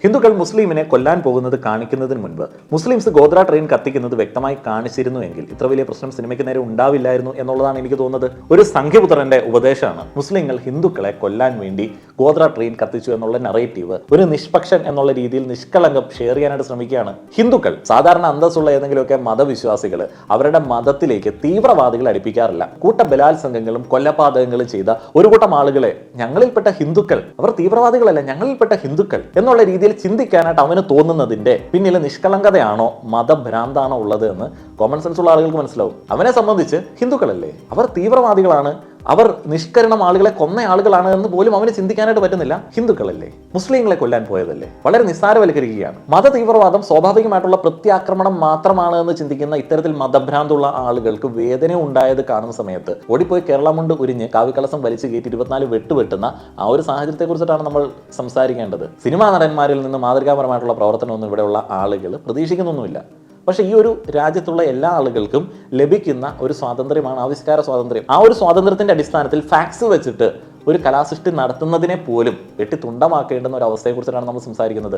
ഹിന്ദുക്കൾ മുസ്ലിമിനെ കൊല്ലാൻ പോകുന്നത് കാണിക്കുന്നതിന് മുൻപ് മുസ്ലിംസ് ഗോദ്ര ട്രെയിൻ കത്തിക്കുന്നത് വ്യക്തമായി കാണിച്ചിരുന്നുവെങ്കിൽ ഇത്ര വലിയ പ്രശ്നം സിനിമയ്ക്ക് നേരെ ഉണ്ടാവില്ലായിരുന്നു എന്നുള്ളതാണ് എനിക്ക് തോന്നുന്നത്. ഒരു സംഘ്യപുത്രന്റെ ഉപദേശമാണ് മുസ്ലിങ്ങൾ ഹിന്ദുക്കളെ കൊല്ലാൻ വേണ്ടി ഗോദ്ര ട്രെയിൻ കത്തിച്ചു എന്നുള്ള നറേറ്റീവ് ഒരു നിഷ്പക്ഷൻ എന്നുള്ള രീതിയിൽ നിഷ്കളങ്കം ഷെയർ ചെയ്യാനായിട്ട് ശ്രമിക്കുകയാണ്. ഹിന്ദുക്കൾ സാധാരണ അന്തസ്സുള്ള ഏതെങ്കിലുമൊക്കെ മതവിശ്വാസികൾ അവരുടെ മതത്തിലേക്ക് തീവ്രവാദികൾ അടുപ്പിക്കാറില്ല. കൂട്ട ബലാത്സംഗങ്ങളും കൊലപാതകങ്ങളും ചെയ്ത ഒരു കൂട്ടം ആളുകളെ ഞങ്ങളിൽപ്പെട്ട ഹിന്ദുക്കൾ അവർ തീവ്രവാദികളല്ല, ഞങ്ങളിൽപ്പെട്ട ഹിന്ദുക്കൾ എന്നുള്ള രീതിയിൽ ചിന്തിക്കാനായിട്ട് അവന് തോന്നുന്നതിന്റെ പിന്നിൽ നിഷ്കളങ്കതയാണോ മതഭ്രാന്താണോ ഉള്ളത് എന്ന് കോമൺ സെൻസ് ഉള്ള ആളുകൾക്ക് മനസ്സിലാവും. അവനെ സംബന്ധിച്ച് ഹിന്ദുക്കളല്ലേ, അവർ തീവ്രവാദികളാണ്, അവർ നിഷ്കരണം ആളുകളെ കൊന്ന ആളുകളാണ് എന്ന് പോലും അവന് ചിന്തിക്കാനായിട്ട് പറ്റുന്നില്ല. ഹിന്ദുക്കളല്ലേ, മുസ്ലിങ്ങളെ കൊല്ലാൻ പോയതല്ലേ, വളരെ നിസ്സാരവൽക്കരിക്കുകയാണ്. മത തീവ്രവാദം സ്വാഭാവികമായിട്ടുള്ള പ്രത്യാക്രമണം മാത്രമാണ് എന്ന് ചിന്തിക്കുന്ന ഇത്തരത്തിൽ മതഭ്രാന്തുള്ള ആളുകൾക്ക് വേദന ഉണ്ടായത് കാണുന്ന സമയത്ത് ഓടിപ്പോയി കേരള മുണ്ട് ഉരിഞ്ഞ് കാവിക്കലസം വലിച്ചു കയറ്റി 24 വെട്ടുവെട്ടുന്ന ആ ഒരു സാഹചര്യത്തെ കുറിച്ചിട്ടാണ് നമ്മൾ സംസാരിക്കേണ്ടത്. സിനിമാ നടന്മാരിൽ നിന്ന് മാതൃകാപരമായിട്ടുള്ള പ്രവർത്തനമൊന്നും ഇവിടെയുള്ള ആളുകൾ പ്രതീക്ഷിക്കുന്നൊന്നുമില്ല. പക്ഷെ ഈ ഒരു രാജ്യത്തുള്ള എല്ലാ ആളുകൾക്കും ലഭിക്കുന്ന ഒരു സ്വാതന്ത്ര്യമാണ് ആവിഷ്കാര സ്വാതന്ത്ര്യം. ആ ഒരു സ്വാതന്ത്ര്യത്തിന്റെ അടിസ്ഥാനത്തിൽ ഫാക്സ് വെച്ചിട്ട് ഒരു കലാസൃഷ്ടി നടത്തുന്നതിനെ പോലും വെട്ടി തുണ്ടമാക്കേണ്ടുന്ന ഒരു അവസ്ഥയെക്കുറിച്ചിട്ടാണ് നമ്മൾ സംസാരിക്കുന്നത്.